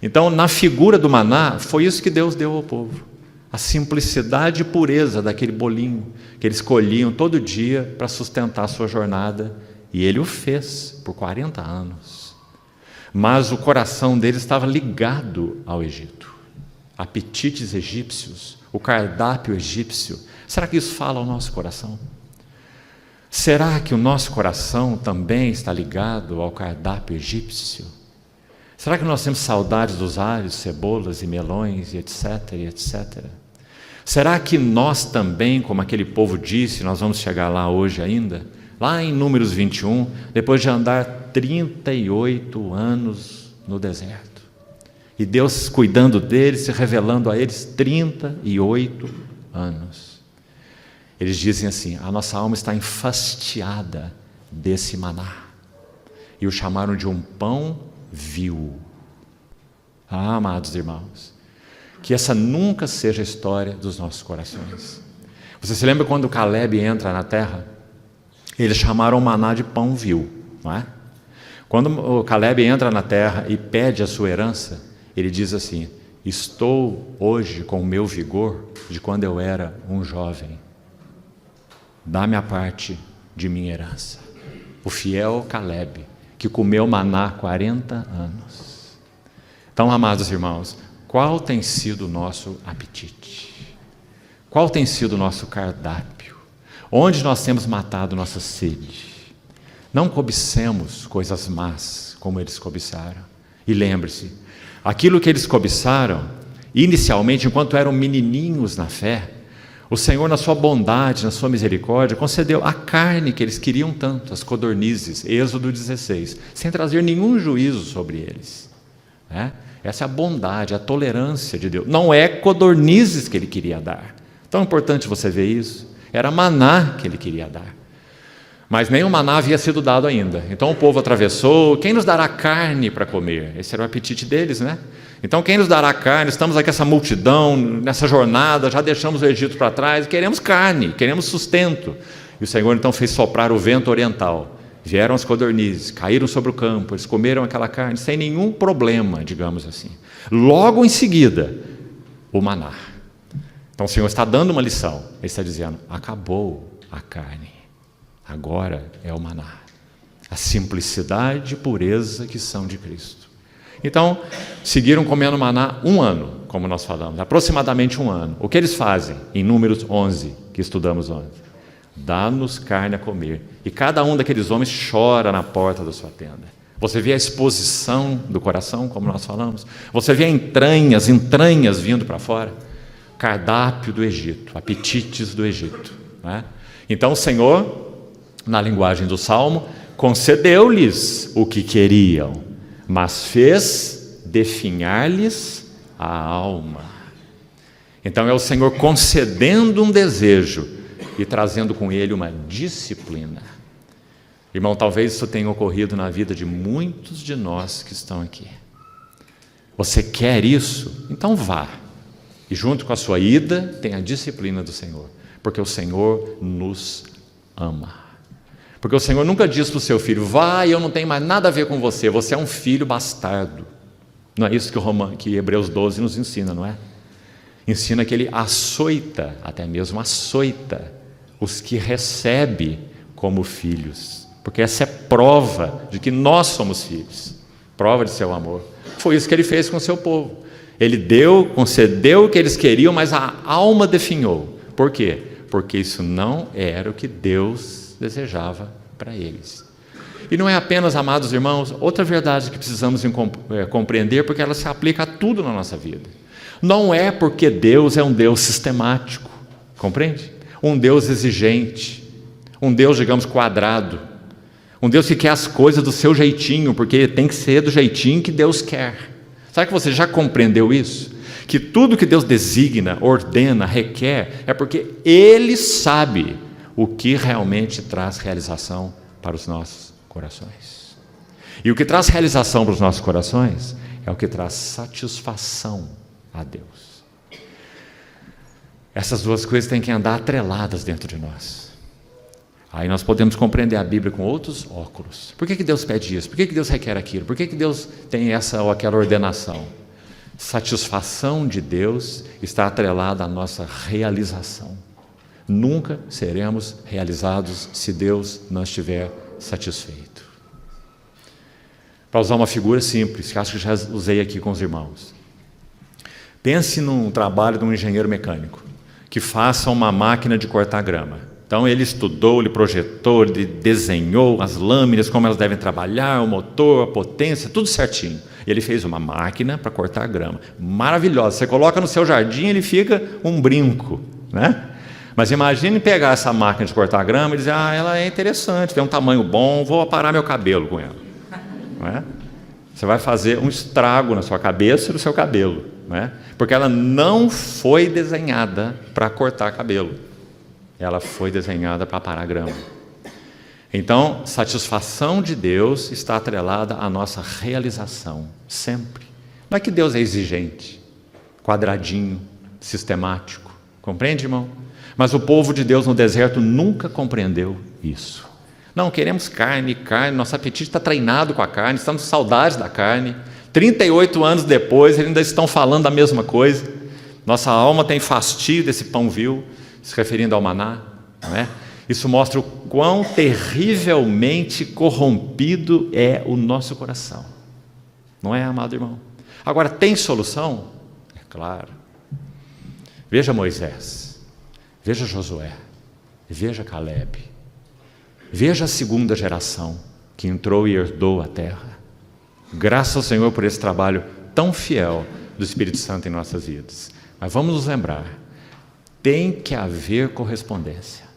Então, na figura do maná, foi isso que Deus deu ao povo. A simplicidade e pureza daquele bolinho que eles colhiam todo dia para sustentar a sua jornada. E ele o fez por 40 anos. Mas o coração deles estava ligado ao Egito. Apetites egípcios, o cardápio egípcio. Será que isso fala ao nosso coração? Será que o nosso coração também está ligado ao cardápio egípcio? Será que nós temos saudades dos alhos, cebolas e melões e etc, e etc? Será que nós também, como aquele povo disse, nós vamos chegar lá hoje ainda, lá em Números 21, depois de andar 38 anos no deserto, e Deus cuidando deles, se revelando a eles 38 anos. Eles dizem assim: a nossa alma está enfastiada desse maná. E o chamaram de um pão vil. Ah, amados irmãos, que essa nunca seja a história dos nossos corações. Você se lembra quando Caleb entra na terra? Eles chamaram o maná de pão vil, não é? Quando o Caleb entra na terra e pede a sua herança, ele diz assim: estou hoje com o meu vigor de quando eu era um jovem. Dá-me a parte de minha herança. O fiel Caleb, que comeu maná 40 anos. Então, amados irmãos, qual tem sido o nosso apetite? Qual tem sido o nosso cardápio? Onde nós temos matado nossa sede? Não cobicemos coisas más, como eles cobiçaram. E lembre-se, aquilo que eles cobiçaram, inicialmente, enquanto eram menininhos na fé, o Senhor, na sua bondade, na sua misericórdia, concedeu a carne que eles queriam tanto, as codornizes, Êxodo 16, sem trazer nenhum juízo sobre eles. Essa é a bondade, a tolerância de Deus. Não é codornizes que ele queria dar. Tão importante você ver isso. Era maná que ele queria dar. Mas nem o maná havia sido dado ainda. Então o povo atravessou. Quem nos dará carne para comer? Esse era o apetite deles, né? Então quem nos dará carne? Estamos aqui essa multidão, nessa jornada, já deixamos o Egito para trás, queremos carne, queremos sustento. E o Senhor então fez soprar o vento oriental. Vieram as codornizes, caíram sobre o campo, eles comeram aquela carne sem nenhum problema, digamos assim. Logo em seguida, o maná. Então o Senhor está dando uma lição. Ele está dizendo: acabou a carne, agora é o maná. A simplicidade e pureza que são de Cristo. Então, seguiram comendo maná 1 ano, como nós falamos, aproximadamente 1 ano. O que eles fazem? Em Números 11, que estudamos ontem. Dá-nos carne a comer. E cada um daqueles homens chora na porta da sua tenda. Você vê a exposição do coração, como nós falamos. Você vê entranhas vindo para fora. Cardápio do Egito, apetites do Egito. Né? Então o Senhor, na linguagem do Salmo, concedeu-lhes o que queriam, mas fez definhar-lhes a alma. Então é o Senhor concedendo um desejo e trazendo com ele uma disciplina. Irmão, talvez isso tenha ocorrido na vida de muitos de nós que estão aqui. Você quer isso? Então vá. E junto com a sua ida, tem a disciplina do Senhor. Porque o Senhor nos ama. Porque o Senhor nunca diz para o seu filho: vai, eu não tenho mais nada a ver com você, você é um filho bastardo. Não é isso que Hebreus 12 nos ensina, não é? Ensina que ele açoita, até mesmo açoita, os que recebe como filhos. Porque essa é prova de que nós somos filhos. Prova de seu amor. Foi isso que ele fez com o seu povo. Ele concedeu o que eles queriam, mas a alma definhou. Por quê? Porque isso não era o que Deus desejava para eles. E não é apenas, amados irmãos, outra verdade que precisamos compreender, porque ela se aplica a tudo na nossa vida. Não é porque Deus é um Deus sistemático, compreende? Um Deus exigente, um Deus, digamos, quadrado, um Deus que quer as coisas do seu jeitinho, porque tem que ser do jeitinho que Deus quer. Sabe que você já compreendeu isso? Que tudo que Deus designa, ordena, requer, é porque Ele sabe o que realmente traz realização para os nossos corações. E o que traz realização para os nossos corações é o que traz satisfação a Deus. Essas duas coisas têm que andar atreladas dentro de nós. Aí nós podemos compreender a Bíblia com outros óculos. Por que Deus pede isso? Por que Deus requer aquilo? Por que Deus tem essa ou aquela ordenação? Satisfação de Deus está atrelada à nossa realização. Nunca seremos realizados se Deus não estiver satisfeito. Para usar uma figura simples, que acho que já usei aqui com os irmãos. Pense num trabalho de um engenheiro mecânico, que faça uma máquina de cortar grama. Então ele estudou, ele projetou, ele desenhou as lâminas, como elas devem trabalhar, o motor, a potência, tudo certinho. Ele fez uma máquina para cortar grama, maravilhosa. Você coloca no seu jardim, ele fica um brinco, né? Mas imagine pegar essa máquina de cortar grama e dizer, ela é interessante, tem um tamanho bom, vou aparar meu cabelo com ela. Não é? Você vai fazer um estrago na sua cabeça e no seu cabelo, não é? Porque ela não foi desenhada para cortar cabelo, ela foi desenhada para aparar grama. Então, satisfação de Deus está atrelada à nossa realização, sempre. Não é que Deus é exigente, quadradinho, sistemático, compreende, irmão? Mas o povo de Deus no deserto nunca compreendeu isso. Não, queremos carne, nosso apetite está treinado com a carne, estamos com saudades da carne. 38 anos depois, eles ainda estão falando a mesma coisa. Nossa alma tem fastio desse pão vil, se referindo ao maná, não é? Isso mostra o quão terrivelmente corrompido é o nosso coração. Não é, amado irmão? Agora, tem solução? É claro. Veja Moisés, veja Josué, veja Caleb, veja a segunda geração que entrou e herdou a terra. Graças ao Senhor por esse trabalho tão fiel do Espírito Santo em nossas vidas. Mas vamos nos lembrar, tem que haver correspondência.